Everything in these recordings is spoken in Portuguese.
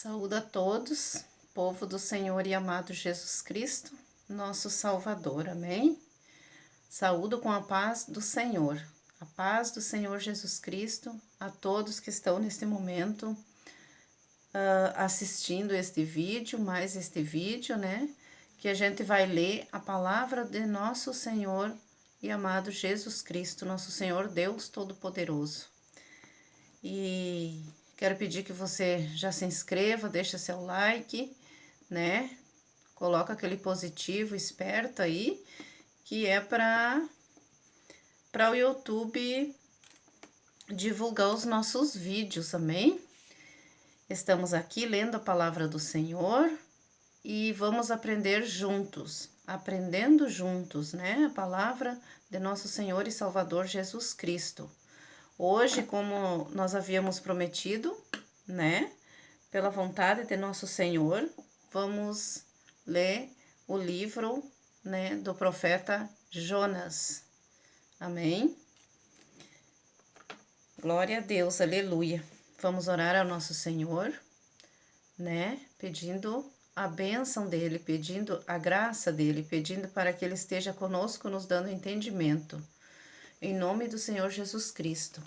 Saúde a todos, povo do Senhor e amado Jesus Cristo, nosso Salvador, amém? Saúdo com a paz do Senhor, a paz do Senhor Jesus Cristo, a todos que estão neste momento assistindo este vídeo, mais este vídeo, né? Que a gente vai ler a palavra de nosso Senhor e amado Jesus Cristo, nosso Senhor Deus Todo-Poderoso. E quero pedir que você já se inscreva, deixa seu like, né? Coloca aquele positivo esperto aí, que é para o YouTube divulgar os nossos vídeos, amém? Estamos aqui lendo a palavra do Senhor e vamos aprender juntos, aprendendo juntos, né? A palavra de nosso Senhor e Salvador Jesus Cristo. Hoje, como nós havíamos prometido, né, pela vontade de nosso Senhor, vamos ler o livro, né, do profeta Jonas. Amém? Glória a Deus, aleluia. Vamos orar ao nosso Senhor, né, pedindo a bênção dele, pedindo a graça dele, pedindo para que ele esteja conosco, nos dando entendimento. Em nome do Senhor Jesus Cristo.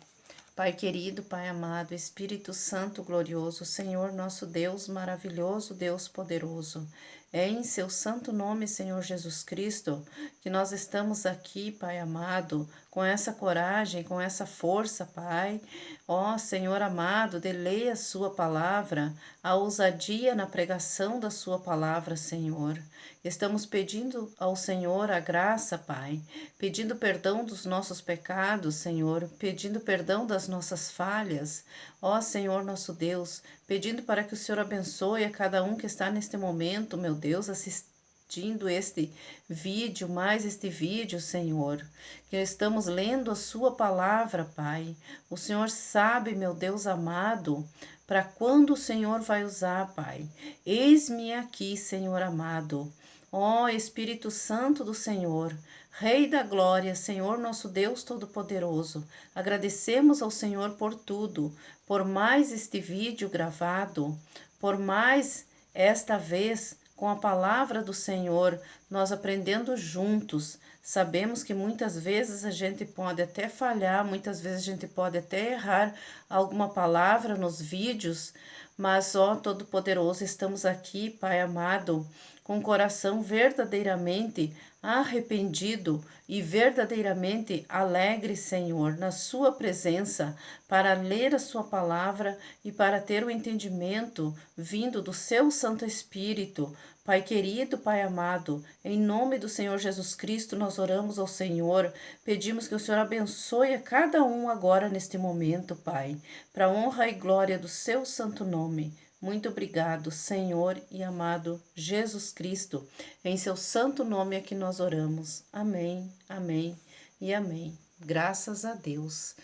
Pai querido, Pai amado, Espírito Santo glorioso, Senhor nosso Deus maravilhoso, Deus poderoso. É em seu santo nome, Senhor Jesus Cristo, que nós estamos aqui, Pai amado, com essa coragem, com essa força, Pai. Ó Senhor amado, deleia a sua palavra, a ousadia na pregação da sua palavra, Senhor. Estamos pedindo ao Senhor a graça, Pai, pedindo perdão dos nossos pecados, Senhor, pedindo perdão das nossas falhas, ó Senhor nosso Deus, pedindo para que o Senhor abençoe a cada um que está neste momento, meu Deus, assistindo este vídeo, mais este vídeo, Senhor, que estamos lendo a sua palavra, Pai. O Senhor sabe, meu Deus amado, para quando o Senhor vai usar, Pai. Eis-me aqui, Senhor amado. Ó Espírito Santo do Senhor, Rei da Glória, Senhor nosso Deus Todo-Poderoso, agradecemos ao Senhor por tudo, por mais este vídeo gravado, por mais esta vez com a palavra do Senhor, nós aprendendo juntos. Sabemos que muitas vezes a gente pode até falhar, muitas vezes a gente pode até errar alguma palavra nos vídeos, mas, ó Todo-Poderoso, estamos aqui, Pai amado, com o coração verdadeiramente arrependido e verdadeiramente alegre, Senhor, na sua presença, para ler a sua palavra e para ter o entendimento vindo do seu Santo Espírito. Pai querido, Pai amado, em nome do Senhor Jesus Cristo, nós oramos ao Senhor, pedimos que o Senhor abençoe a cada um agora neste momento, Pai, para a honra e glória do seu santo nome. Muito obrigado, Senhor e amado Jesus Cristo. Em seu santo nome é que nós oramos. Amém, amém e amém. Graças a Deus.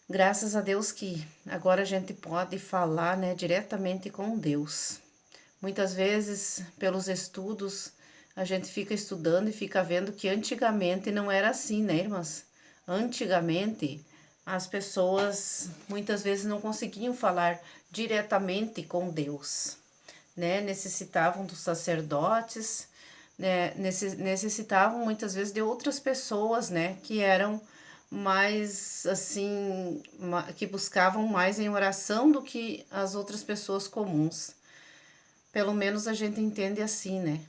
Graças a Deus que agora a gente pode falar, né, diretamente com Deus. Muitas vezes, pelos estudos, a gente fica estudando e fica vendo que antigamente não era assim, né, irmãs? Antigamente, as pessoas muitas vezes não conseguiam falar diretamente com Deus, né? Necessitavam dos sacerdotes, né? Necessitavam muitas vezes de outras pessoas, né? Que eram mais assim, que buscavam mais em oração do que as outras pessoas comuns. Pelo menos a gente entende assim, né?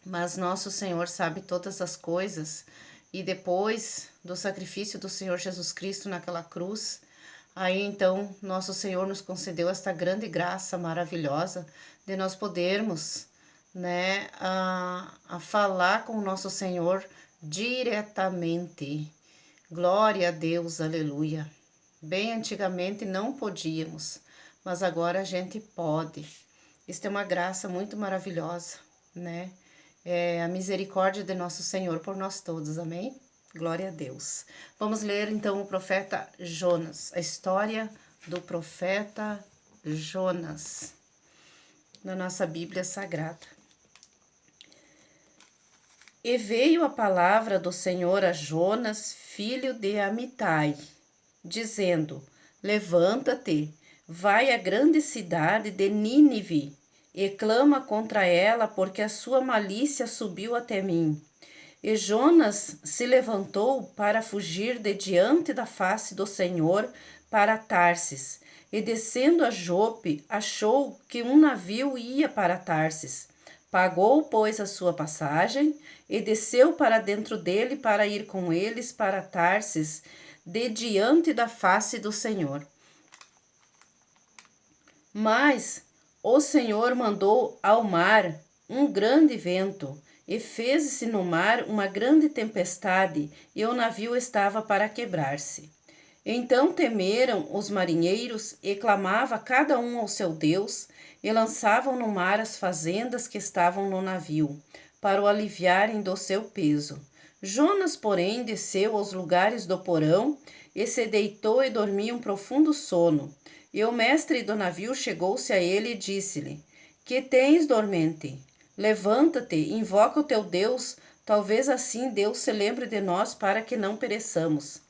Mas nosso Senhor sabe todas as coisas, e depois do sacrifício do Senhor Jesus Cristo naquela cruz, aí então nosso Senhor nos concedeu esta grande graça maravilhosa de nós podermos, né, a falar com o nosso Senhor diretamente. Glória a Deus, aleluia. Bem antigamente não podíamos, mas agora a gente pode. Isto é uma graça muito maravilhosa, né? É a misericórdia de nosso Senhor por nós todos, amém? Glória a Deus. Vamos ler então o profeta Jonas, a história do profeta Jonas, na nossa Bíblia Sagrada. E veio a palavra do Senhor a Jonas, filho de Amitai, dizendo: Levanta-te, vai à grande cidade de Nínive e clama contra ela, porque a sua malícia subiu até mim. E Jonas se levantou para fugir de diante da face do Senhor para Tarsis, e descendo a Jope, achou que um navio ia para Tarsis. Pagou, pois, a sua passagem e desceu para dentro dele para ir com eles para Tarsis, de diante da face do Senhor. Mas o Senhor mandou ao mar um grande vento, e fez-se no mar uma grande tempestade, e o navio estava para quebrar-se. Então temeram os marinheiros, e clamava cada um ao seu Deus, e lançavam no mar as fazendas que estavam no navio, para o aliviarem do seu peso. Jonas, porém, desceu aos lugares do porão, e se deitou e dormia um profundo sono. E o mestre do navio chegou-se a ele e disse-lhe: Que tens, dormente? Levanta-te, invoca o teu Deus, talvez assim Deus se lembre de nós para que não pereçamos.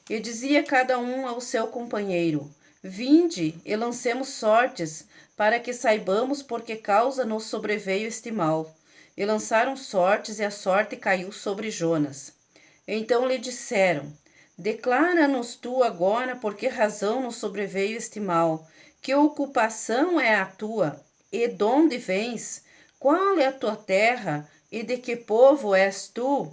E dizia cada um ao seu companheiro: Vinde e lancemos sortes, para que saibamos por que causa nos sobreveio este mal. E lançaram sortes, e a sorte caiu sobre Jonas. Então lhe disseram: Declara-nos tu agora por que razão nos sobreveio este mal, que ocupação é a tua, e de onde vens? Qual é a tua terra, e de que povo és tu?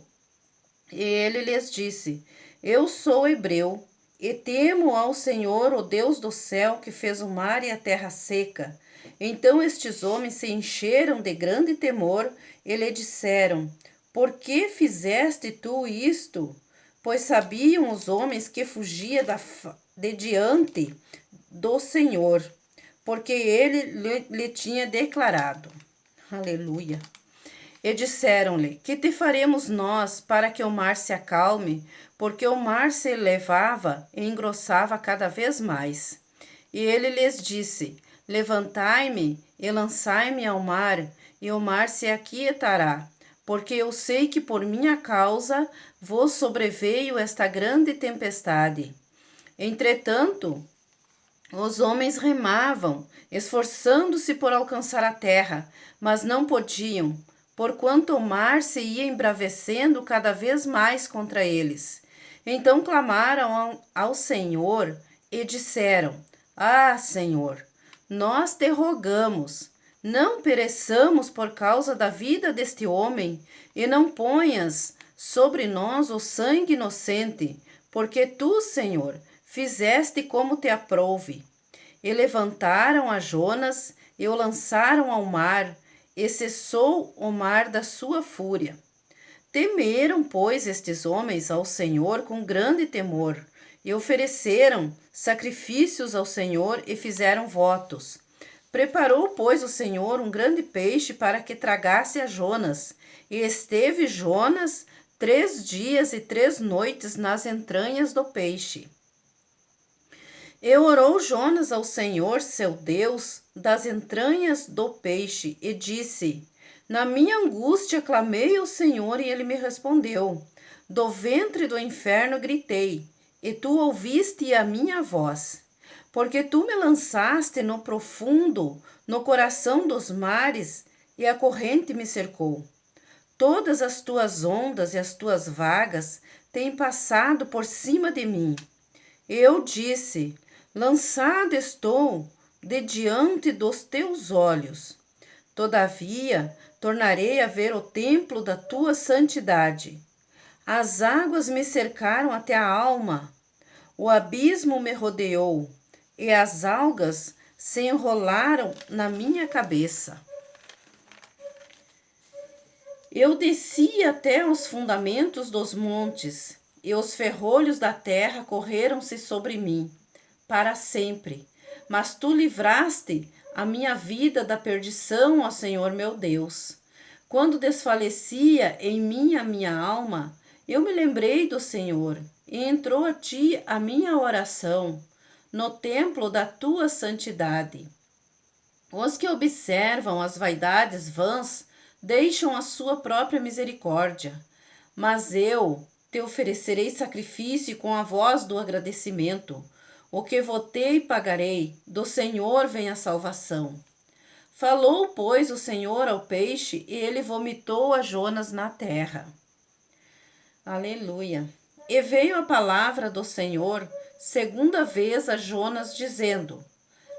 E ele lhes disse: Eu sou hebreu, e temo ao Senhor, o Deus do céu, que fez o mar e a terra seca. Então estes homens se encheram de grande temor e lhe disseram: Por que fizeste tu isto? Pois sabiam os homens que fugia de diante do Senhor, porque ele lhe tinha declarado. Aleluia. E disseram-lhe: Que te faremos nós para que o mar se acalme? Porque o mar se elevava e engrossava cada vez mais. E ele lhes disse: Levantai-me e lançai-me ao mar, e o mar se aquietará. Porque eu sei que por minha causa vos sobreveio esta grande tempestade. Entretanto, os homens remavam, esforçando-se por alcançar a terra, mas não podiam, porquanto o mar se ia embravecendo cada vez mais contra eles. Então clamaram ao Senhor e disseram: Ah, Senhor, nós te rogamos, não pereçamos por causa da vida deste homem, e não ponhas sobre nós o sangue inocente, porque tu, Senhor, fizeste como te aprouve. E levantaram a Jonas e o lançaram ao mar, e cessou o mar da sua fúria. Temeram, pois, estes homens ao Senhor com grande temor, e ofereceram sacrifícios ao Senhor e fizeram votos. Preparou, pois, o Senhor um grande peixe para que tragasse a Jonas, e esteve Jonas 3 dias e 3 noites nas entranhas do peixe. E orou Jonas ao Senhor, seu Deus, das entranhas do peixe, e disse: Na minha angústia clamei ao Senhor, e ele me respondeu. Do ventre do inferno gritei, e tu ouviste a minha voz. Porque tu me lançaste no profundo, no coração dos mares, e a corrente me cercou. Todas as tuas ondas e as tuas vagas têm passado por cima de mim. Eu disse: Lançado estou de diante dos teus olhos. Todavia, tornarei a ver o templo da tua santidade. As águas me cercaram até a alma, o abismo me rodeou, e as algas se enrolaram na minha cabeça. Eu desci até os fundamentos dos montes, e os ferrolhos da terra correram-se sobre mim, para sempre. Mas tu livraste a minha vida da perdição, ó Senhor meu Deus. Quando desfalecia em mim a minha alma, eu me lembrei do Senhor, e entrou a ti a minha oração, no templo da tua santidade. Os que observam as vaidades vãs deixam a sua própria misericórdia, mas eu te oferecerei sacrifício com a voz do agradecimento. O que votei pagarei, do Senhor vem a salvação. Falou, pois, o Senhor ao peixe, e ele vomitou a Jonas na terra. Aleluia. E veio a palavra do Senhor segunda vez a Jonas, dizendo: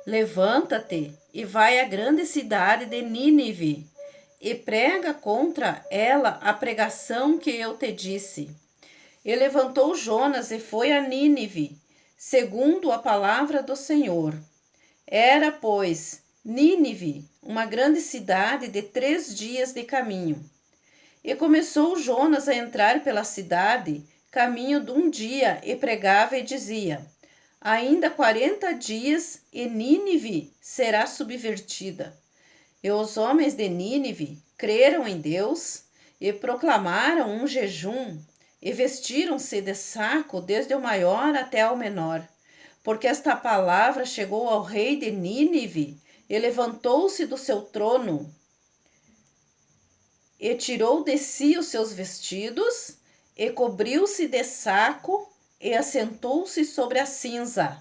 Levanta-te e vai à grande cidade de Nínive, e prega contra ela a pregação que eu te disse. E levantou Jonas e foi a Nínive, segundo a palavra do Senhor. Era, pois, Nínive uma grande cidade de 3 dias de caminho. E começou Jonas a entrar pela cidade, caminho de 1 dia, e pregava e dizia: Ainda 40 dias e Nínive será subvertida. E os homens de Nínive creram em Deus e proclamaram um jejum e vestiram-se de saco desde o maior até ao menor. Porque esta palavra chegou ao rei de Nínive, e levantou-se do seu trono e tirou de si os seus vestidos e cobriu-se de saco e assentou-se sobre a cinza.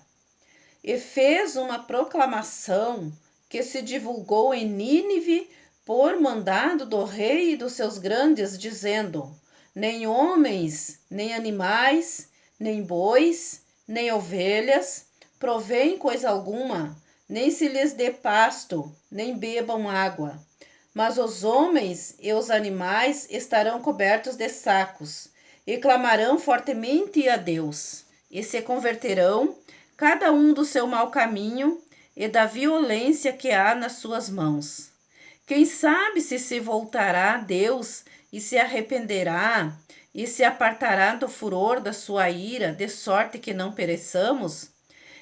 E fez uma proclamação que se divulgou em Nínive por mandado do rei e dos seus grandes, dizendo: Nem homens, nem animais, nem bois, nem ovelhas provém coisa alguma, nem se lhes dê pasto, nem bebam água. Mas os homens e os animais estarão cobertos de sacos, e clamarão fortemente a Deus, e se converterão, cada um do seu mau caminho e da violência que há nas suas mãos. Quem sabe se voltará a Deus e se arrependerá, e se apartará do furor da sua ira, de sorte que não pereçamos?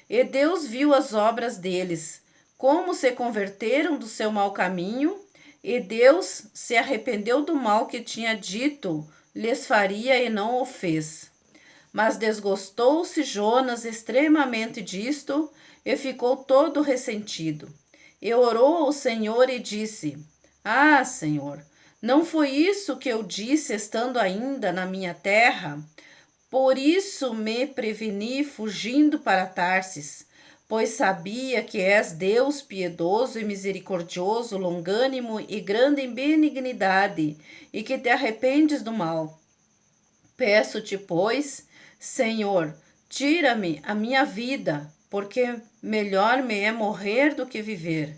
E Deus viu as obras deles, como se converteram do seu mau caminho, e Deus se arrependeu do mal que tinha dito lhes faria e não o fez. Mas desgostou-se Jonas extremamente disto e ficou todo ressentido. E orou ao Senhor e disse: Ah, Senhor, não foi isso que eu disse estando ainda na minha terra? Por isso me preveni fugindo para Tarsis, pois sabia que és Deus piedoso e misericordioso, longânimo e grande em benignidade, e que te arrependes do mal. Peço-te, pois, Senhor, tira-me a minha vida, porque melhor me é morrer do que viver.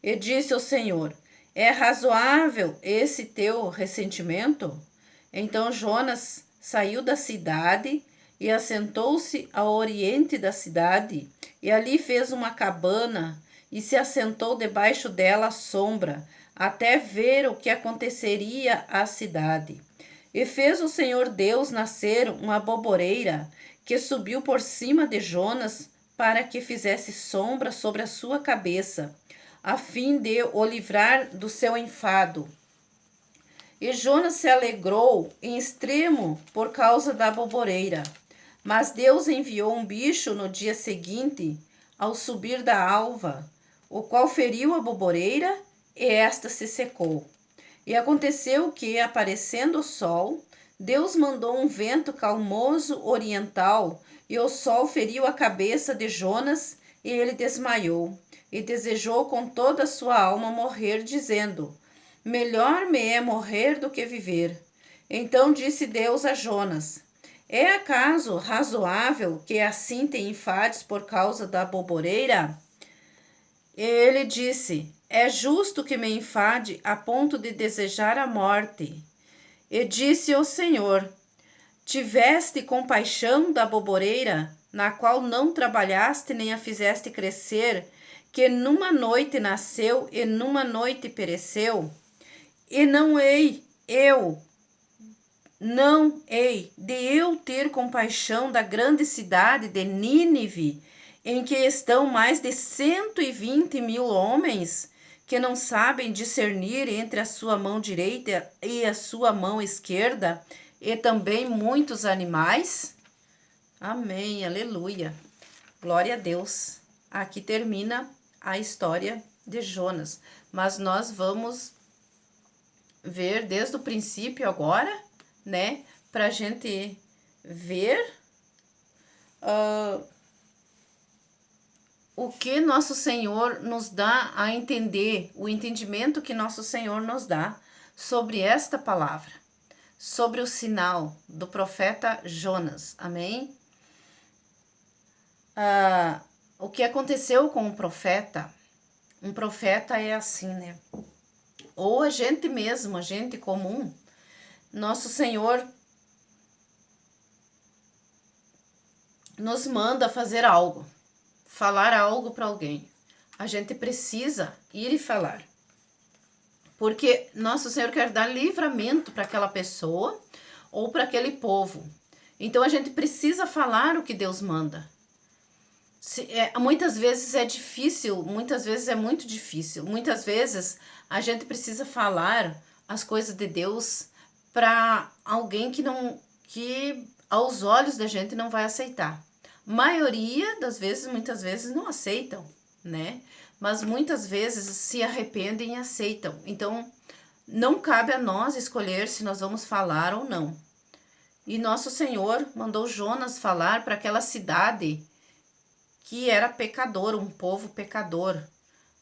E disse o Senhor: É razoável esse teu ressentimento? Então Jonas saiu da cidade e assentou-se ao oriente da cidade, e ali fez uma cabana e se assentou debaixo dela à sombra, até ver o que aconteceria à cidade. E fez o Senhor Deus nascer uma boboreira que subiu por cima de Jonas para que fizesse sombra sobre a sua cabeça, a fim de o livrar do seu enfado. E Jonas se alegrou em extremo por causa da boboreira. Mas Deus enviou um bicho no dia seguinte, ao subir da alva, o qual feriu a boboreira, e esta se secou. E aconteceu que, aparecendo o sol, Deus mandou um vento calmoso oriental, e o sol feriu a cabeça de Jonas, e ele desmaiou, e desejou com toda a sua alma morrer, dizendo: Melhor me é morrer do que viver. Então disse Deus a Jonas: É acaso razoável que assim te enfades por causa da boboreira? E ele disse: É justo que me enfade a ponto de desejar a morte. E disse o Senhor: Tiveste compaixão da boboreira, na qual não trabalhaste nem a fizeste crescer, que numa noite nasceu e numa noite pereceu? E não hei de eu ter compaixão da grande cidade de Nínive, em que estão mais de 120.000 homens, que não sabem discernir entre a sua mão direita e a sua mão esquerda, e também muitos animais? Amém, aleluia. Glória a Deus. Aqui termina a história de Jonas, mas nós vamos ver desde o princípio agora, né? Pra gente ver o que nosso Senhor nos dá a entender, o entendimento que nosso Senhor nos dá sobre esta palavra, sobre o sinal do profeta Jonas. Amém? O que aconteceu com o profeta? Um profeta é assim, né? Ou a gente mesmo, a gente comum, nosso Senhor nos manda fazer algo, falar algo para alguém. A gente precisa ir e falar. Porque nosso Senhor quer dar livramento para aquela pessoa ou para aquele povo. Então a gente precisa falar o que Deus manda. Muitas vezes é difícil, muitas vezes é muito difícil. Muitas vezes a gente precisa falar as coisas de Deus para alguém que aos olhos da gente não vai aceitar. Maioria das vezes, muitas vezes não aceitam, né? Mas muitas vezes se arrependem e aceitam. Então, não cabe a nós escolher se nós vamos falar ou não. E nosso Senhor mandou Jonas falar para aquela cidade que era pecador, um povo pecador,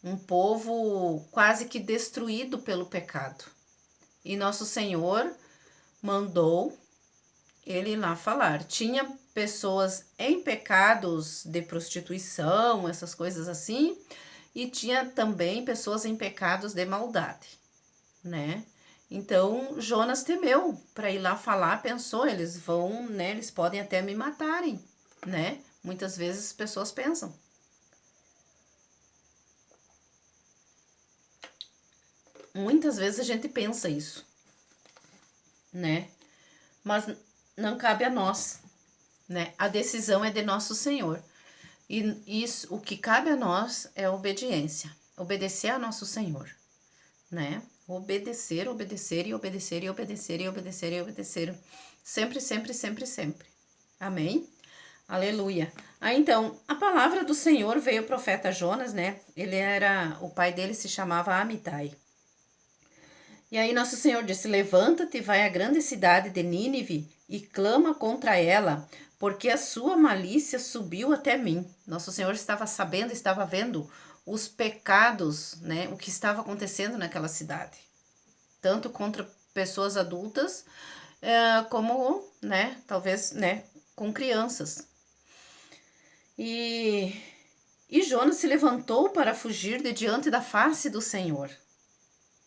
um povo quase que destruído pelo pecado. E nosso Senhor mandou ele ir lá falar. Tinha pessoas em pecados de prostituição, essas coisas assim, e tinha também pessoas em pecados de maldade, né? Então Jonas temeu para ir lá falar, pensou, eles vão, né? Eles podem até me matarem, né? Muitas vezes as pessoas pensam. Muitas vezes a gente pensa isso, né? Mas não cabe a nós, né? A decisão é de nosso Senhor. E isso, o que cabe a nós é a obediência. Obedecer a nosso Senhor, né? Obedecer, obedecer e obedecer e obedecer e obedecer e obedecer. Sempre, sempre, sempre, sempre. Amém? Aleluia. Então, a palavra do Senhor veio o profeta Jonas, né? O pai dele se chamava Amitai. E aí nosso Senhor disse, levanta-te, vai à grande cidade de Nínive e clama contra ela, porque a sua malícia subiu até mim. Nosso Senhor estava sabendo, estava vendo os pecados, né? O que estava acontecendo naquela cidade. Tanto contra pessoas adultas, como, né? Talvez, né? Com crianças. E Jonas se levantou para fugir de diante da face do Senhor,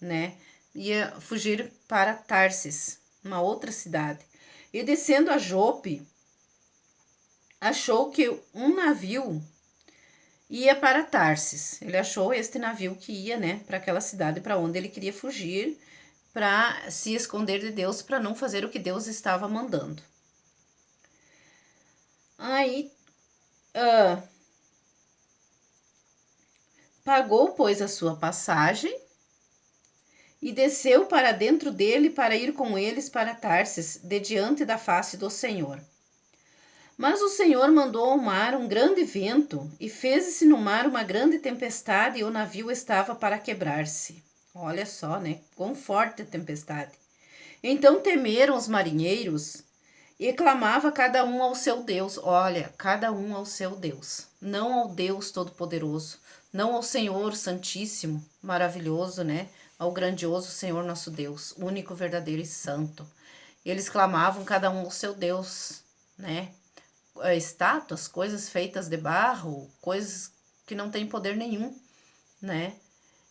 né? Ia fugir para Tarsis, uma outra cidade. E descendo a Jope, achou que um navio ia para Tarsis. Ele achou este navio que ia, né, para aquela cidade para onde ele queria fugir, para se esconder de Deus, para não fazer o que Deus estava mandando. Aí, pagou, pois, a sua passagem e desceu para dentro dele para ir com eles para Tarsis, de diante da face do Senhor. Mas o Senhor mandou ao mar um grande vento, e fez-se no mar uma grande tempestade, e o navio estava para quebrar-se. Olha só, né? Quão forte a tempestade. Então temeram os marinheiros, e clamava cada um ao seu Deus. Olha, cada um ao seu Deus. Não ao Deus Todo-Poderoso, não ao Senhor Santíssimo, maravilhoso, né? Ao grandioso Senhor nosso Deus, único, verdadeiro e santo. Eles clamavam cada um ao seu Deus, né? Estátuas, coisas feitas de barro, coisas que não têm poder nenhum, né?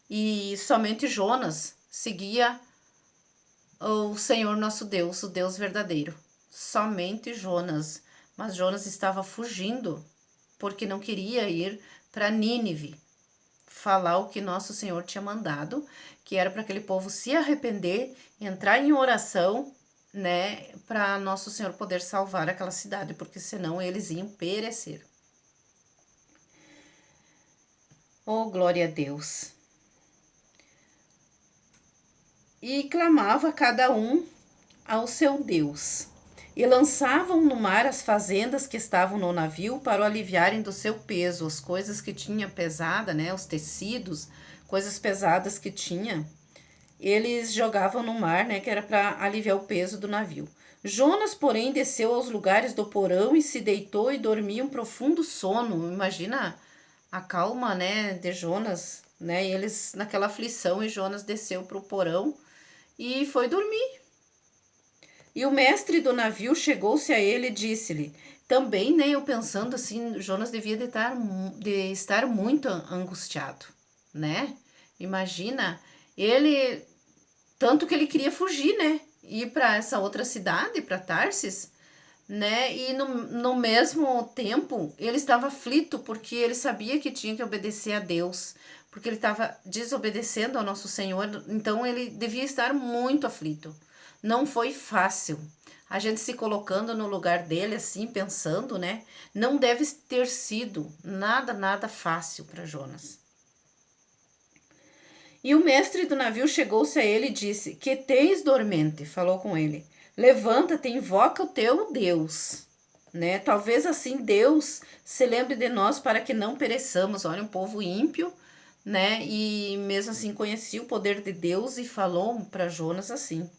E somente Jonas seguia o Senhor nosso Deus, o Deus verdadeiro. Somente Jonas. Mas Jonas estava fugindo porque não queria ir para Nínive falar o que nosso Senhor tinha mandado, que era para aquele povo se arrepender, entrar em oração, né, para nosso Senhor poder salvar aquela cidade, porque senão eles iam perecer. Oh, glória a Deus. E clamava cada um ao seu Deus. E lançavam no mar as fazendas que estavam no navio para o aliviarem do seu peso, as coisas que tinha pesada, né, os tecidos, coisas pesadas que tinha, eles jogavam no mar, né, que era para aliviar o peso do navio. Jonas, porém, desceu aos lugares do porão e se deitou e dormia um profundo sono. Imagina a calma, né, de Jonas, né, e eles naquela aflição, e Jonas desceu para o porão e foi dormir. E o mestre do navio chegou-se a ele e disse-lhe, também, né, eu pensando assim, Jonas devia de estar muito angustiado, né? Imagina, ele, tanto que ele queria fugir, né? Ir para essa outra cidade, para Tarsis, né? E no mesmo tempo, ele estava aflito porque ele sabia que tinha que obedecer a Deus, porque ele estava desobedecendo ao nosso Senhor, então ele devia estar muito aflito. Não foi fácil. A gente se colocando no lugar dele, assim, pensando, né? Não deve ter sido nada fácil para Jonas. E o mestre do navio chegou-se a ele e disse: Que tens, dormente? Falou com ele. Levanta-te, invoca o teu Deus. Né? Talvez assim Deus se lembre de nós para que não pereçamos. Olha, um povo ímpio, né? E mesmo assim conhecia o poder de Deus e falou para Jonas assim.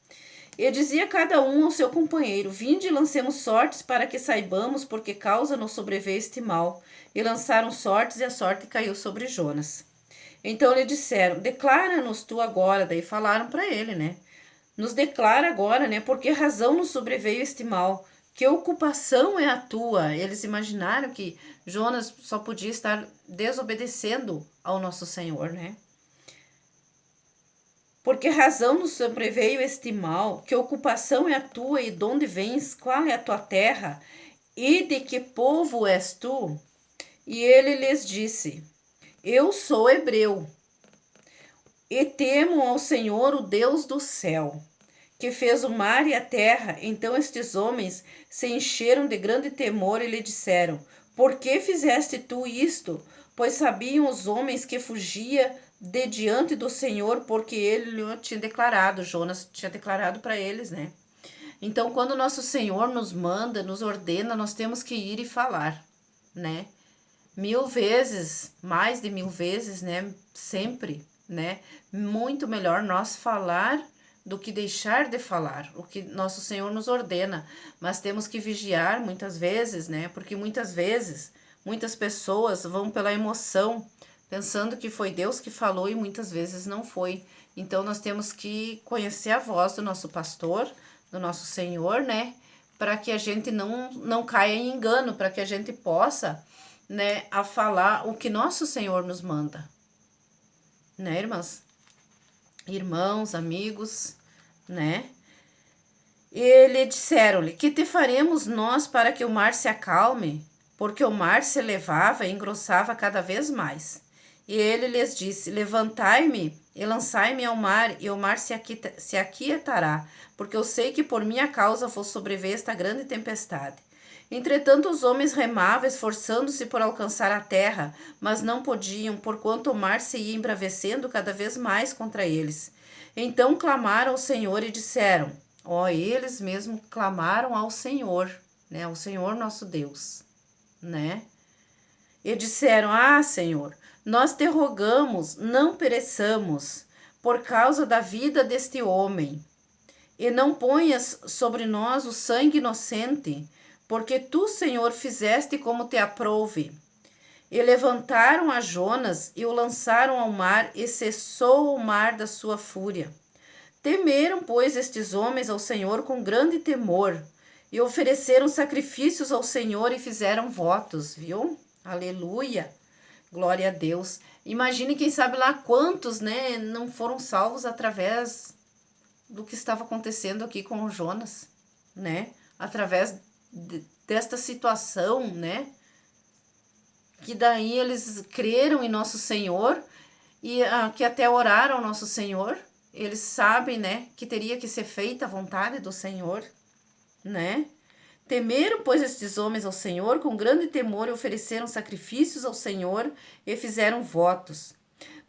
E dizia cada um ao seu companheiro: Vinde e lancemos sortes para que saibamos por que causa nos sobreveio este mal. E lançaram sortes e a sorte caiu sobre Jonas. Então lhe disseram: Declara-nos tu agora. Daí falaram para ele, né? Nos declara agora, né? Por que razão nos sobreveio este mal? Que ocupação é a tua? Eles imaginaram que Jonas só podia estar desobedecendo ao nosso Senhor, né? Por que razão nos sobreveio este mal? Que ocupação é a tua e de onde vens? Qual é a tua terra? E de que povo és tu? E ele lhes disse: Eu sou hebreu e temo ao Senhor, o Deus do céu, que fez o mar e a terra. Então estes homens se encheram de grande temor e lhe disseram: Por que fizeste tu isto? Pois sabiam os homens que fugia de diante do Senhor, porque ele lhe tinha declarado, Jonas tinha declarado para eles, né? Então, quando nosso Senhor nos manda, nos ordena, nós temos que ir e falar, né? 1000 vezes, mais de 1000 vezes, né? Sempre, né? Muito melhor nós falar do que deixar de falar, o que nosso Senhor nos ordena. Mas temos que vigiar muitas vezes, né? Porque muitas vezes, muitas pessoas vão pela emoção, pensando que foi Deus que falou e muitas vezes não foi. Então nós temos que conhecer a voz do nosso pastor, do nosso Senhor, né? Para que a gente não caia em engano, para que a gente possa, né, a falar o que nosso Senhor nos manda, né, irmãs? Irmãos, amigos, né? E lhe disseram-lhe: Que te faremos nós para que o mar se acalme? Porque o mar se elevava e engrossava cada vez mais. E ele lhes disse: Levantai-me e lançai-me ao mar, e o mar se aquietará, porque eu sei que por minha causa vos sobreveio esta grande tempestade. Entretanto, os homens remavam, esforçando-se por alcançar a terra, mas não podiam, porquanto o mar se ia embravecendo cada vez mais contra eles. Então clamaram ao Senhor e disseram: Ó, eles mesmo clamaram ao Senhor, né? Ao Senhor nosso Deus, né? E disseram: Ah, Senhor, nós te rogamos, não pereçamos por causa da vida deste homem. E não ponhas sobre nós o sangue inocente, porque tu, Senhor, fizeste como te aprouve. E levantaram a Jonas e o lançaram ao mar, e cessou o mar da sua fúria. Temeram, pois, estes homens ao Senhor com grande temor, e ofereceram sacrifícios ao Senhor e fizeram votos, viu? Aleluia! Glória a Deus. Imagine, quem sabe lá quantos, né, não foram salvos através do que estava acontecendo aqui com o Jonas, né? Através desta situação, né? Que daí eles creram em nosso Senhor e que até oraram ao nosso Senhor. Eles sabem, né, que teria que ser feita a vontade do Senhor, né? Temeram, pois, estes homens ao Senhor com grande temor e ofereceram sacrifícios ao Senhor e fizeram votos.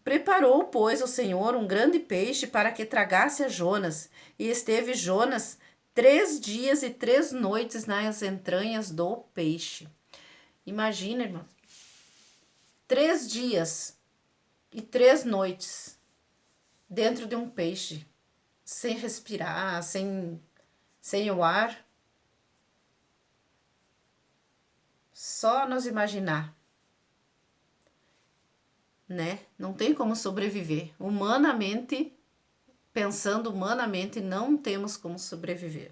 Preparou, pois, o Senhor um grande peixe para que tragasse a Jonas, e esteve Jonas 3 dias e 3 noites nas entranhas do peixe. Imagina, irmão, 3 dias e 3 noites dentro de um peixe, sem respirar, sem o ar. Só nos imaginar. né? Não tem como sobreviver. Humanamente, pensando humanamente, não temos como sobreviver.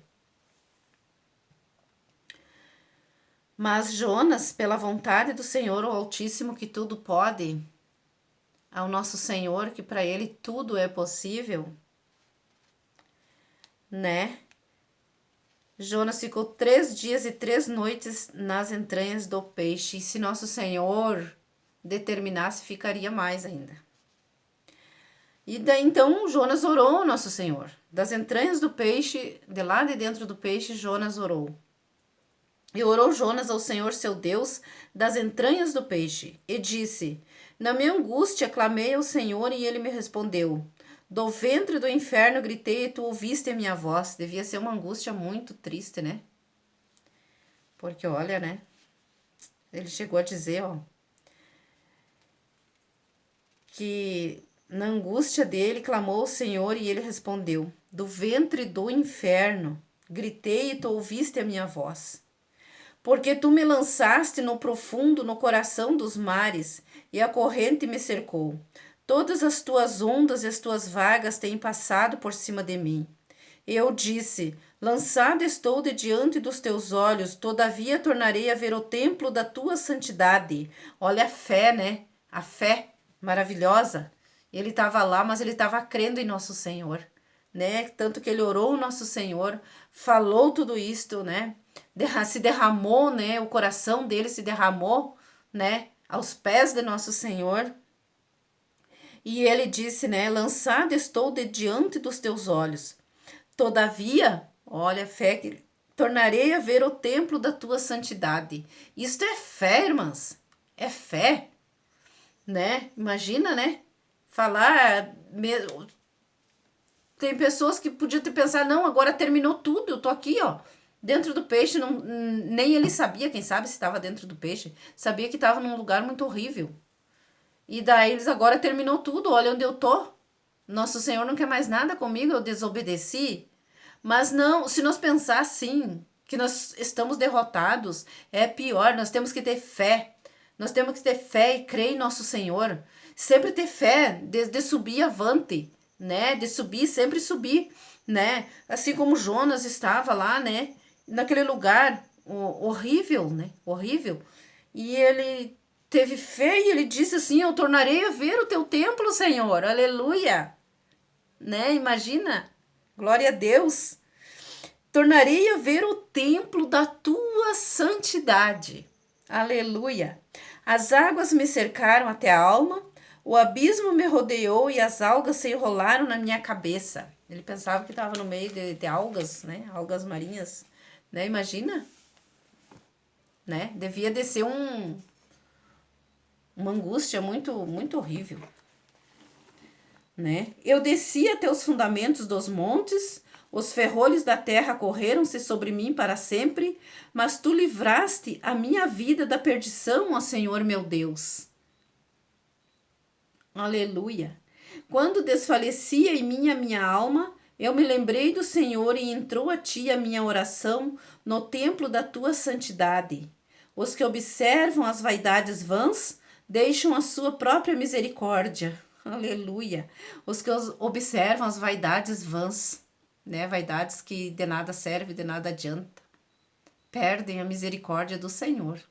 Mas Jonas, pela vontade do Senhor, o Altíssimo, que tudo pode, ao nosso Senhor, que para ele tudo é possível, né? Jonas ficou 3 dias e 3 noites nas entranhas do peixe. E se nosso Senhor determinasse, ficaria mais ainda. E daí então Jonas orou ao nosso Senhor. Das entranhas do peixe, de lá de dentro do peixe, Jonas orou. E orou Jonas ao Senhor seu Deus das entranhas do peixe, e disse: Na minha angústia clamei ao Senhor, e ele me respondeu. Do ventre do inferno gritei, e tu ouviste a minha voz. Devia ser uma angústia muito triste, né? Porque olha, né? Ele chegou a dizer, ó, que na angústia dele clamou ao Senhor, e ele respondeu: Do ventre do inferno gritei, e tu ouviste a minha voz. Porque tu me lançaste no profundo, no coração dos mares, e a corrente me cercou. Todas as tuas ondas e as tuas vagas têm passado por cima de mim. Eu disse: Lançado estou de diante dos teus olhos, todavia tornarei a ver o templo da tua santidade. Olha a fé, né? A fé maravilhosa. Ele estava lá, mas ele estava crendo em nosso Senhor, né? Tanto que ele orou o nosso Senhor, falou tudo isto, né? Se derramou, né? O coração dele se derramou, né? Aos pés de nosso Senhor. E ele disse, né? Lançado estou de diante dos teus olhos. Todavia, olha a fé que tornarei a ver o templo da tua santidade. Isto é fé, irmãs. É fé, né? Imagina, né? Falar mesmo. Tem pessoas que podiam ter pensado, não, agora terminou tudo, eu tô aqui, ó. Dentro do peixe, não, nem ele sabia, quem sabe, se estava dentro do peixe. Sabia que estava num lugar muito horrível. E daí eles agora terminou tudo, olha onde eu tô. Nosso Senhor não quer mais nada comigo, eu desobedeci. Mas não, se nós pensar assim, que nós estamos derrotados, é pior, nós temos que ter fé. Nós temos que ter fé e crer em nosso Senhor. Sempre ter fé de subir avante, né? De subir, sempre subir, né? Assim como Jonas estava lá, né? Naquele lugar horrível, né? Horrível. E ele teve fé e ele disse assim: Eu tornarei a ver o teu templo, Senhor. Aleluia. Né? Imagina. Glória a Deus. Tornarei a ver o templo da tua santidade. Aleluia. As águas me cercaram até a alma, o abismo me rodeou e as algas se enrolaram na minha cabeça. Ele pensava que estava no meio de algas, né? Algas marinhas, né? Imagina, né? Devia de ser uma angústia muito, muito horrível, né? Eu desci até os fundamentos dos montes, os ferrolhos da terra correram-se sobre mim para sempre, mas tu livraste a minha vida da perdição, ó Senhor meu Deus. Aleluia. Quando desfalecia em mim a minha alma, eu me lembrei do Senhor e entrou a ti a minha oração no templo da tua santidade. Os que observam as vaidades vãs deixam a sua própria misericórdia. Aleluia. Os que observam as vaidades vãs, né? Vaidades que de nada serve, de nada adianta. Perdem a misericórdia do Senhor.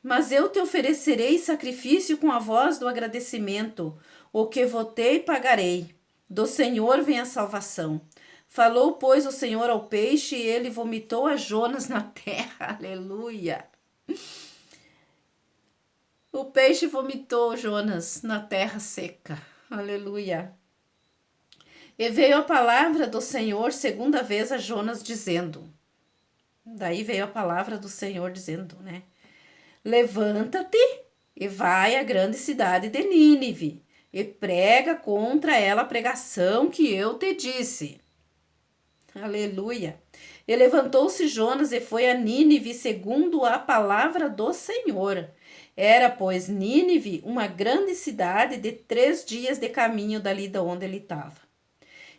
Mas eu te oferecerei sacrifício com a voz do agradecimento. O que votei, pagarei. Do Senhor vem a salvação. Falou, pois, o Senhor ao peixe, e ele vomitou a Jonas na terra. Aleluia. O peixe vomitou Jonas na terra seca. Aleluia. E veio a palavra do Senhor segunda vez a Jonas, dizendo. Daí veio a palavra do Senhor dizendo, né? Levanta-te e vai à grande cidade de Nínive e prega contra ela a pregação que eu te disse. Aleluia. E levantou-se Jonas e foi a Nínive segundo a palavra do Senhor. Era, pois, Nínive uma grande cidade de 3 dias de caminho dali de onde ele estava.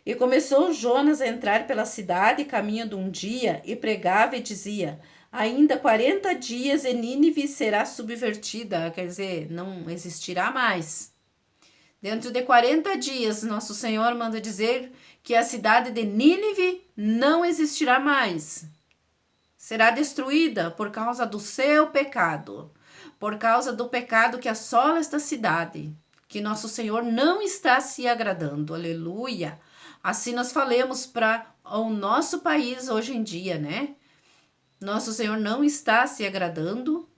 E começou Jonas a entrar pela cidade caminho de um dia e pregava e dizia: Ainda 40 dias e Nínive será subvertida, quer dizer, não existirá mais. Dentro de 40 dias, nosso Senhor manda dizer que a cidade de Nínive não existirá mais. Será destruída por causa do seu pecado, por causa do pecado que assola esta cidade, que nosso Senhor não está se agradando. Aleluia! Assim nós falamos para o nosso país hoje em dia, né? Nosso Senhor não está se agradando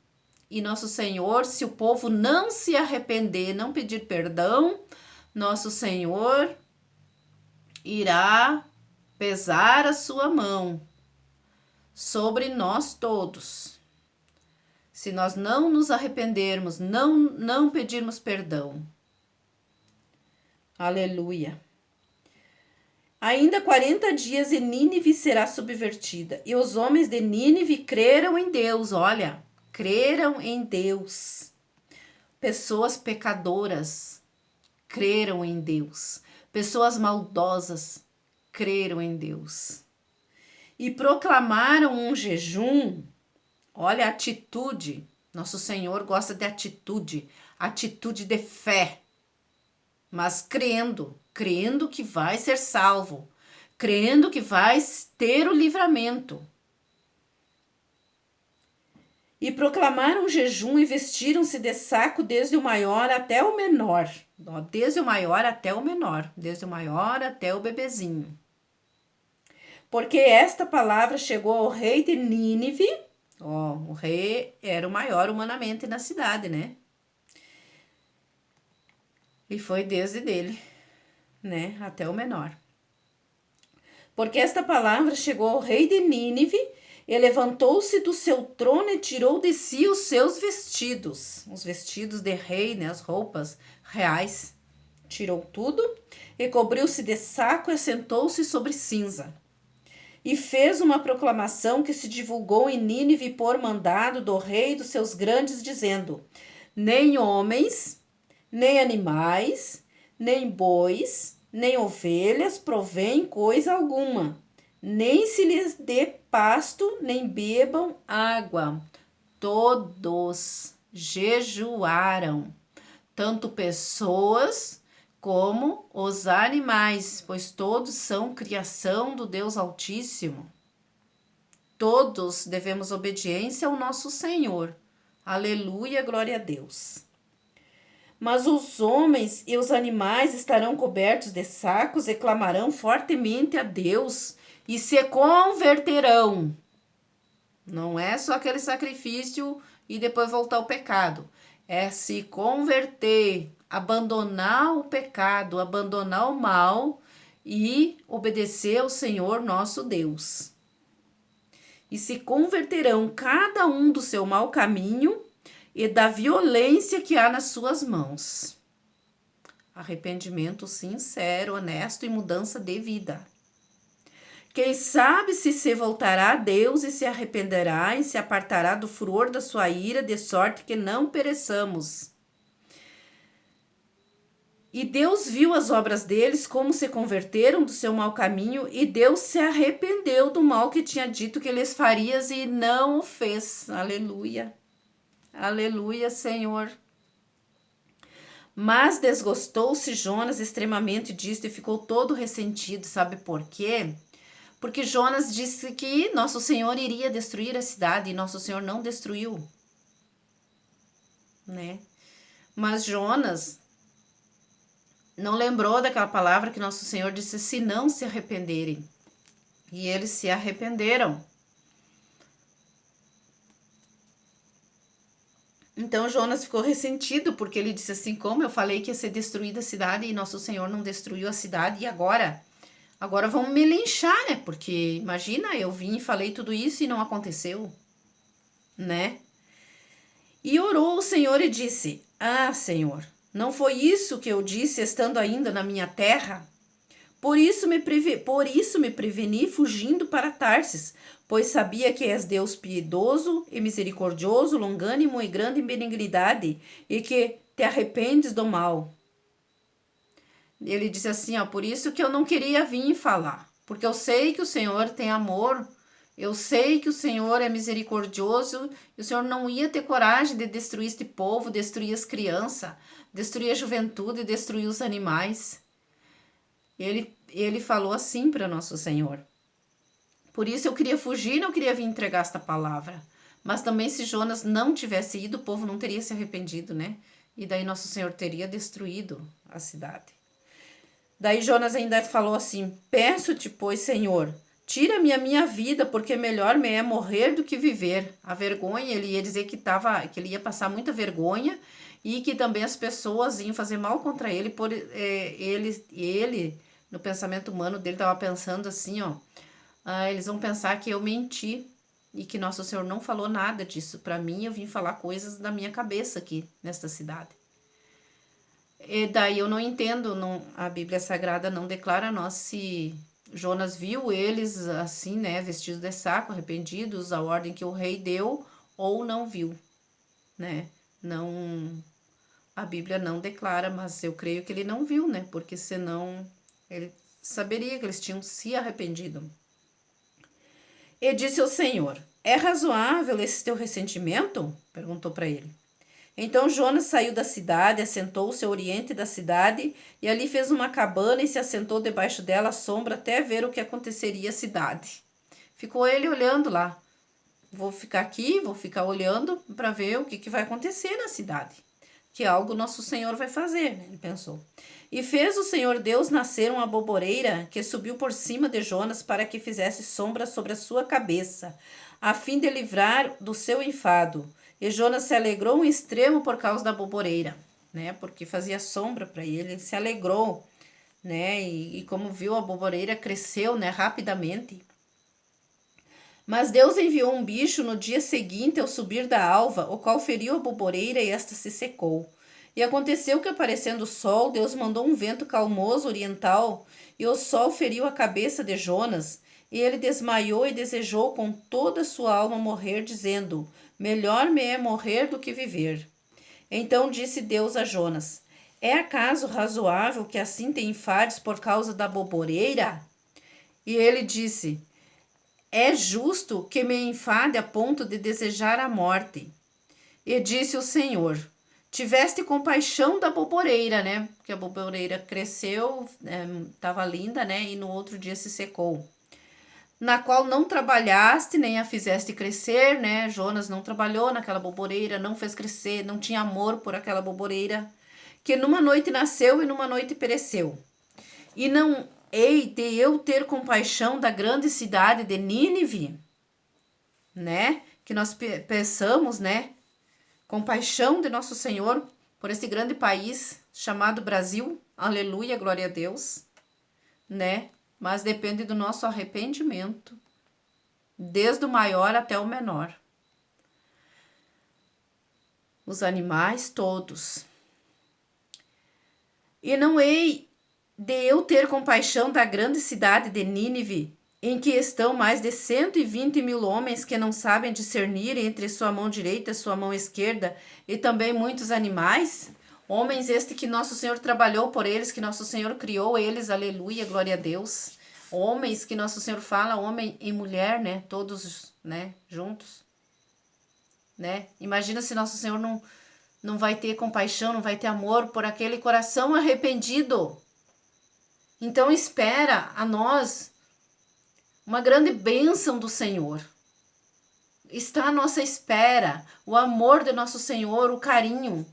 e nosso Senhor, se o povo não se arrepender, não pedir perdão, nosso Senhor irá pesar a sua mão sobre nós todos. Se nós não nos arrependermos, não pedirmos perdão. Aleluia. Ainda 40 dias e Nínive será subvertida. E os homens de Nínive creram em Deus, olha, creram em Deus. Pessoas pecadoras creram em Deus. Pessoas maldosas creram em Deus. E proclamaram um jejum. Olha a atitude. Nosso Senhor gosta de atitude de fé. Mas crendo que vai ser salvo, crendo que vai ter o livramento. E proclamaram jejum e vestiram-se de saco desde o maior até o menor. Desde o maior até o menor, desde o maior até o bebezinho. Porque esta palavra chegou ao rei de Nínive. O rei era o maior humanamente na cidade, né? E foi desde dele, né, até o menor. Porque esta palavra chegou ao rei de Nínive, e levantou-se do seu trono e tirou de si os seus vestidos, os vestidos de rei, né, as roupas reais. Tirou tudo e cobriu-se de saco e sentou-se sobre cinza. E fez uma proclamação que se divulgou em Nínive por mandado do rei e dos seus grandes, dizendo: nem homens, nem animais, nem bois, nem ovelhas provém coisa alguma, nem se lhes dê pasto, nem bebam água. Todos jejuaram, tanto pessoas como os animais, pois todos são criação do Deus Altíssimo. Todos devemos obediência ao nosso Senhor. Aleluia, glória a Deus. Mas os homens e os animais estarão cobertos de sacos e clamarão fortemente a Deus e se converterão. Não é só aquele sacrifício e depois voltar ao pecado. É se converter, abandonar o pecado, abandonar o mal e obedecer ao Senhor nosso Deus. E se converterão cada um do seu mau caminho e da violência que há nas suas mãos. Arrependimento sincero, honesto e mudança de vida. Quem sabe se voltará a Deus e se arrependerá e se apartará do furor da sua ira, de sorte que não pereçamos. E Deus viu as obras deles, como se converteram do seu mau caminho, e Deus se arrependeu do mal que tinha dito que lhes faria e não o fez. Aleluia. Aleluia, Senhor. Mas desgostou-se Jonas extremamente disto e ficou todo ressentido. Sabe por quê? Porque Jonas disse que nosso Senhor iria destruir a cidade e nosso Senhor não destruiu, né? Mas Jonas não lembrou daquela palavra que nosso Senhor disse: se não se arrependerem. E eles se arrependeram. Então Jonas ficou ressentido, porque ele disse assim: como eu falei que ia ser destruída a cidade e nosso Senhor não destruiu a cidade, e agora vão me linchar, né? Porque imagina, eu vim e falei tudo isso e não aconteceu, né? E orou o Senhor e disse: ah, Senhor, não foi isso que eu disse estando ainda na minha terra? Por isso me preveni fugindo para Tarsis, pois sabia que és Deus piedoso e misericordioso, longânimo e grande em benignidade, e que te arrependes do mal. Ele disse assim, por isso que eu não queria vir falar, porque eu sei que o Senhor tem amor Eu sei que o Senhor é misericordioso e o Senhor não ia ter coragem de destruir este povo, destruir as crianças, destruir a juventude, destruir os animais. Ele falou assim para nosso Senhor. Por isso eu queria fugir, não queria vir entregar esta palavra. Mas também se Jonas não tivesse ido, o povo não teria se arrependido, né? E daí nosso Senhor teria destruído a cidade. Daí Jonas ainda falou assim: peço-te, pois, Senhor, tira-me a minha vida, porque melhor me é morrer do que viver. A vergonha, ele ia dizer que ele ia passar muita vergonha e que também as pessoas iam fazer mal contra ele. Ele, no pensamento humano dele, estava pensando assim, ó, eles vão pensar que eu menti e que nosso Senhor não falou nada disso para mim. Eu vim falar coisas da minha cabeça aqui nesta cidade. E daí eu não entendo, a Bíblia Sagrada não declara a nós se Jonas viu eles assim, né, vestidos de saco, arrependidos, a ordem que o rei deu, ou não viu, né? Não, a Bíblia não declara, mas eu creio que ele não viu, né? Porque senão ele saberia que eles tinham se arrependido. E disse ao Senhor: é razoável esse teu ressentimento? Perguntou para ele. Então Jonas saiu da cidade, assentou-se ao oriente da cidade, e ali fez uma cabana e se assentou debaixo dela à sombra até ver o que aconteceria à cidade. Ficou ele olhando lá. Vou ficar aqui, vou ficar olhando para ver o que vai acontecer na cidade. Que algo nosso Senhor vai fazer, né? Ele pensou. E fez o Senhor Deus nascer uma boboreira que subiu por cima de Jonas para que fizesse sombra sobre a sua cabeça, a fim de livrar do seu enfado. E Jonas se alegrou um extremo por causa da boboreira, né? Porque fazia sombra para ele, ele se alegrou, né? E como viu, a boboreira cresceu, né, rapidamente. Mas Deus enviou um bicho no dia seguinte ao subir da alva, o qual feriu a boboreira e esta se secou. E aconteceu que, aparecendo o sol, Deus mandou um vento calmoso oriental, e o sol feriu a cabeça de Jonas, e ele desmaiou e desejou com toda a sua alma morrer, dizendo: melhor me é morrer do que viver. Então disse Deus a Jonas: é acaso razoável que assim te enfades por causa da boboreira? E ele disse: é justo que me enfade a ponto de desejar a morte. E disse o Senhor: tiveste compaixão da boboreira, né? Porque a boboreira cresceu, estava linda, né? E no outro dia se secou. Na qual não trabalhaste, nem a fizeste crescer, né? Jonas não trabalhou naquela boboreira, não fez crescer, não tinha amor por aquela boboreira, que numa noite nasceu e numa noite pereceu. E não hei de eu ter compaixão da grande cidade de Nínive, né? Que nós pensamos, né? Compaixão de nosso Senhor por esse grande país chamado Brasil. Aleluia, glória a Deus, né? Mas depende do nosso arrependimento, desde o maior até o menor. Os animais todos. E não hei de eu ter compaixão da grande cidade de Nínive, em que estão mais de 120.000 homens que não sabem discernir entre sua mão direita e sua mão esquerda, e também muitos animais? Homens este que nosso Senhor trabalhou por eles, que nosso Senhor criou eles, aleluia, glória a Deus. Homens que nosso Senhor fala, homem e mulher, né, todos, né, juntos, né? Imagina se nosso Senhor não vai ter compaixão, não vai ter amor por aquele coração arrependido. Então espera a nós uma grande bênção do Senhor. Está à nossa espera o amor de nosso Senhor, o carinho,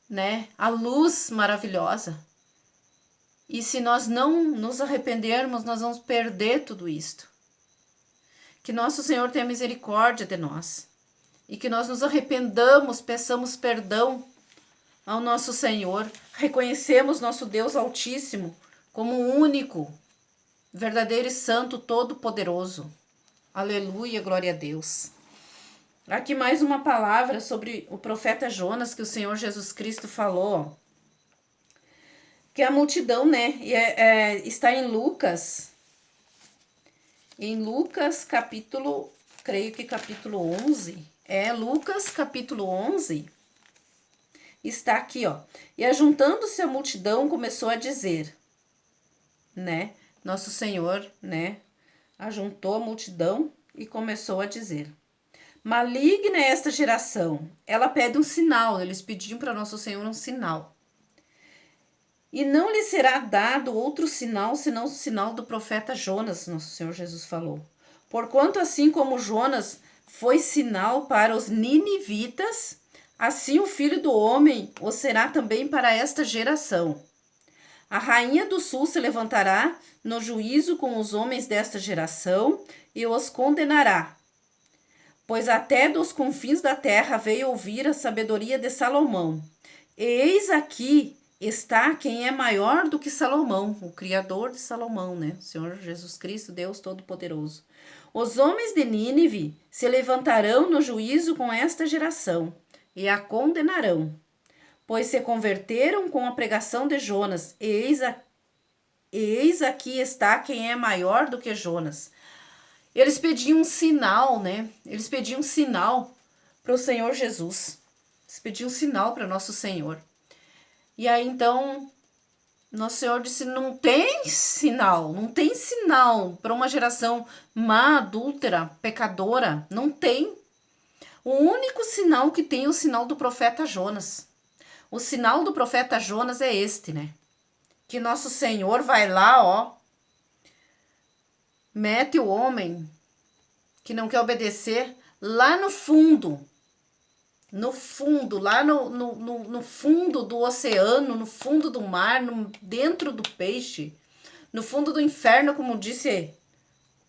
né? A luz maravilhosa. E se nós não nos arrependermos, nós vamos perder tudo isto. Que nosso Senhor tenha misericórdia de nós. E que nós nos arrependamos, peçamos perdão ao nosso Senhor. Reconhecemos nosso Deus Altíssimo como único, verdadeiro e santo, todo-poderoso. Aleluia, glória a Deus. Aqui mais uma palavra sobre o profeta Jonas que o Senhor Jesus Cristo falou. Que a multidão, né? Está em Lucas. Em Lucas capítulo, creio que capítulo 11. Lucas capítulo 11. Está aqui, ó. E ajuntando-se a multidão começou a dizer, né? Nosso Senhor, né? ajuntou a multidão e começou a dizer: maligna é esta geração. Ela pede um sinal. Eles pediam para Nosso Senhor um sinal. E não lhe será dado outro sinal, senão o sinal do profeta Jonas, Nosso Senhor Jesus falou. Porquanto assim como Jonas foi sinal para os ninivitas, assim o Filho do Homem o será também para esta geração. A rainha do sul se levantará no juízo com os homens desta geração e os condenará. Pois até dos confins da terra veio ouvir a sabedoria de Salomão. E eis aqui está quem é maior do que Salomão, o Criador de Salomão, né? O Senhor Jesus Cristo, Deus Todo-Poderoso. Os homens de Nínive se levantarão no juízo com esta geração e a condenarão, pois se converteram com a pregação de Jonas. E eis aqui está quem é maior do que Jonas. Eles pediam um sinal, né? Eles pediam um sinal para o Senhor Jesus. Eles pediam um sinal para nosso Senhor. E aí, então, nosso Senhor disse, não tem sinal para uma geração má, adúltera, pecadora. Não tem. O único sinal que tem é o sinal do profeta Jonas. O sinal do profeta Jonas é este, né? Que nosso Senhor vai lá, ó, mete o homem que não quer obedecer lá no fundo, lá no fundo do oceano, no fundo do mar, dentro do peixe, no fundo do inferno, como disse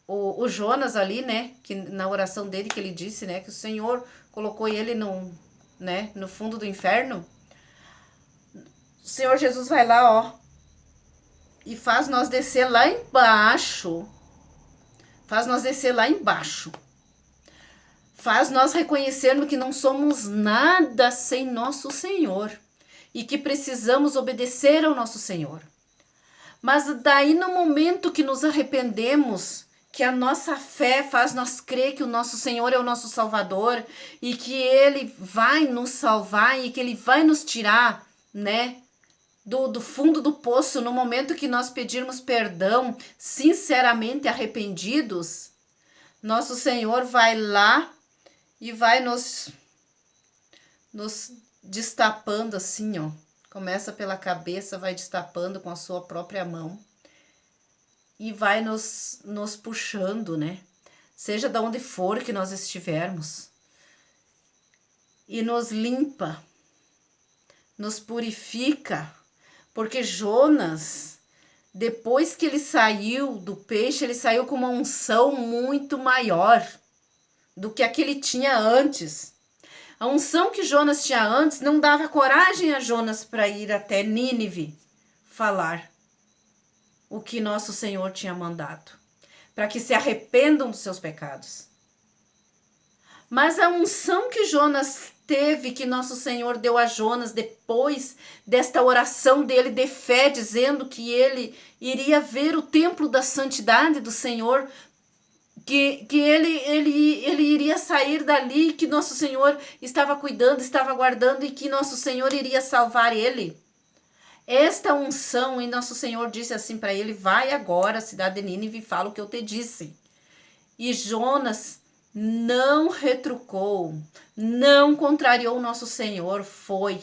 o Jonas ali, né, que na oração dele que ele disse, né, que o Senhor colocou ele no fundo do inferno. O Senhor Jesus vai lá, ó, e faz nós descer lá embaixo. Faz nós reconhecermos que não somos nada sem nosso Senhor e que precisamos obedecer ao nosso Senhor. Mas daí no momento que nos arrependemos, que a nossa fé faz nós crer que o nosso Senhor é o nosso Salvador e que Ele vai nos salvar e que Ele vai nos tirar, né, do fundo do poço, no momento que nós pedirmos perdão, sinceramente arrependidos, nosso Senhor vai lá e vai nos destapando assim, ó. Começa pela cabeça, vai destapando com a sua própria mão e vai nos puxando, né? Seja de onde for que nós estivermos. E nos limpa, nos purifica. Porque Jonas, depois que ele saiu do peixe, ele saiu com uma unção muito maior do que a que ele tinha antes. A unção que Jonas tinha antes não dava coragem a Jonas para ir até Nínive falar o que nosso Senhor tinha mandado, para que se arrependam dos seus pecados. Mas a unção que Jonas teve, que nosso Senhor deu a Jonas depois desta oração dele de fé, dizendo que ele iria ver o templo da santidade do Senhor, que ele iria sair dali, que nosso Senhor estava cuidando, estava guardando e que nosso Senhor iria salvar ele. Esta unção, e nosso Senhor disse assim para ele, vai agora à cidade de Nínive e fala o que eu te disse. E Jonas não retrucou, não contrariou o nosso Senhor, foi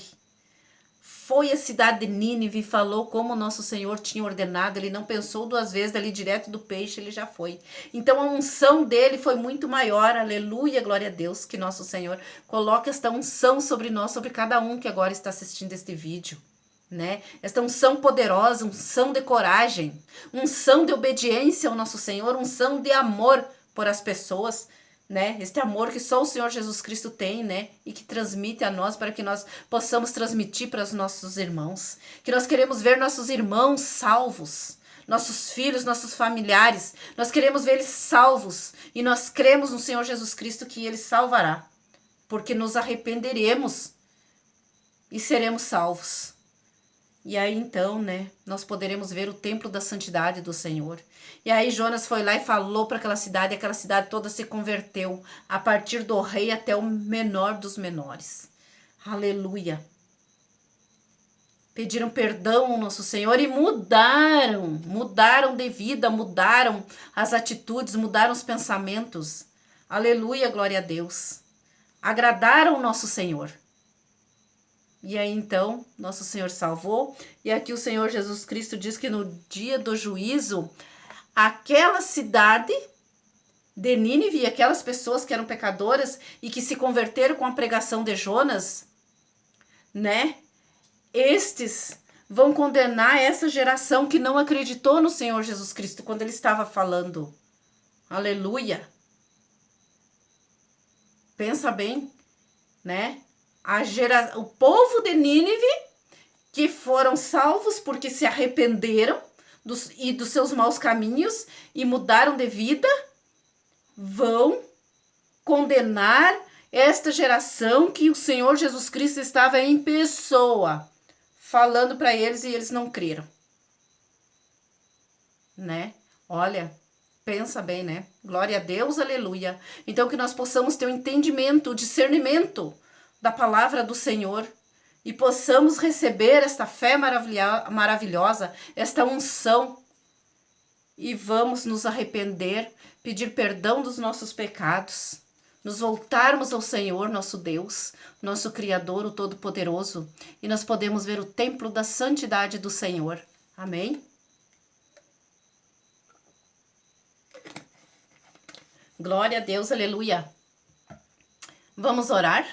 à cidade de Nínive e falou como o nosso Senhor tinha ordenado, ele não pensou duas vezes, dali direto do peixe ele já foi. Então a unção dele foi muito maior, aleluia, glória a Deus, que nosso Senhor coloque esta unção sobre nós, sobre cada um que agora está assistindo este vídeo. Né? Esta unção poderosa, unção de coragem, unção de obediência ao nosso Senhor, unção de amor por as pessoas, né? Este amor que só o Senhor Jesus Cristo tem, né? E que transmite a nós para que nós possamos transmitir para os nossos irmãos. Que nós queremos ver nossos irmãos salvos, nossos filhos, nossos familiares. Nós queremos ver eles salvos e nós cremos no Senhor Jesus Cristo que Ele salvará, porque nos arrependeremos e seremos salvos. E aí então, né, nós poderemos ver o templo da santidade do Senhor. E aí Jonas foi lá e falou para aquela cidade, e aquela cidade toda se converteu, a partir do rei até o menor dos menores. Aleluia. pediram perdão ao nosso Senhor e mudaram de vida, mudaram as atitudes, mudaram os pensamentos. Aleluia, glória a Deus. Agradaram o nosso Senhor. E aí então, nosso Senhor salvou. E aqui o Senhor Jesus Cristo diz que no dia do juízo, aquela cidade de Nínive, aquelas pessoas que eram pecadoras e que se converteram com a pregação de Jonas, né? Estes vão condenar essa geração que não acreditou no Senhor Jesus Cristo quando ele estava falando. Aleluia! Pensa bem, né? O povo de Nínive, que foram salvos porque se arrependeram dos seus maus caminhos e mudaram de vida, vão condenar esta geração que o Senhor Jesus Cristo estava em pessoa, falando para eles, e eles não creram. Né? Olha, pensa bem, né? Glória a Deus, aleluia. Então que nós possamos ter o entendimento, o discernimento da palavra do Senhor e possamos receber esta fé maravilhosa, esta unção, e vamos nos arrepender, pedir perdão dos nossos pecados, nos voltarmos ao Senhor, nosso Deus, nosso Criador, o Todo-Poderoso, e nós podemos ver o templo da santidade do Senhor. Amém? Glória a Deus, aleluia. Vamos orar?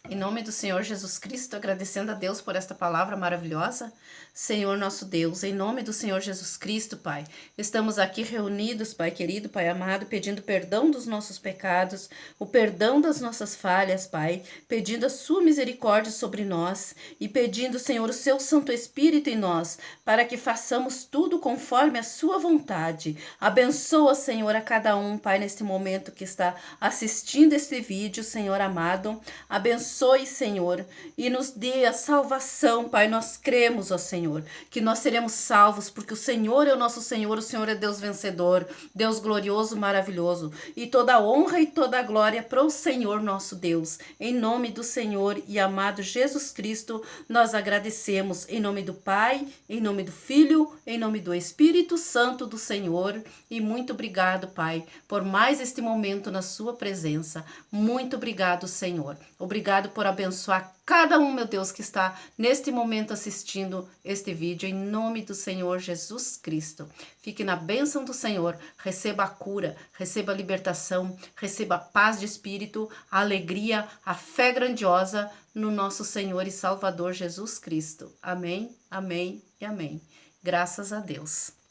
Em nome do Senhor Jesus Cristo, agradecendo a Deus por esta palavra maravilhosa. Senhor nosso Deus, em nome do Senhor Jesus Cristo, Pai, estamos aqui reunidos, Pai querido, Pai amado, pedindo perdão dos nossos pecados, o perdão das nossas falhas, Pai, pedindo a sua misericórdia sobre nós e pedindo, Senhor, o seu Santo Espírito em nós, para que façamos tudo conforme a sua vontade. Abençoa, Senhor, a cada um, Pai, neste momento que está assistindo este vídeo, Senhor amado. Abençoe, Senhor, e nos dê a salvação, Pai. Nós cremos, ó Senhor, que nós seremos salvos, porque o Senhor é o nosso Senhor, o Senhor é Deus vencedor, Deus glorioso, maravilhoso, e toda a honra e toda a glória para o Senhor nosso Deus. Em nome do Senhor e amado Jesus Cristo, nós agradecemos, em nome do Pai, em nome do Filho, em nome do Espírito Santo do Senhor, e muito obrigado, Pai, por mais este momento na sua presença. Muito obrigado, Senhor. Obrigado por abençoar cada um, meu Deus, que está neste momento assistindo este vídeo, em nome do Senhor Jesus Cristo. Fique na bênção do Senhor, receba a cura, receba a libertação, receba a paz de espírito, a alegria, a fé grandiosa no nosso Senhor e Salvador Jesus Cristo. Amém, amém e amém. Graças a Deus.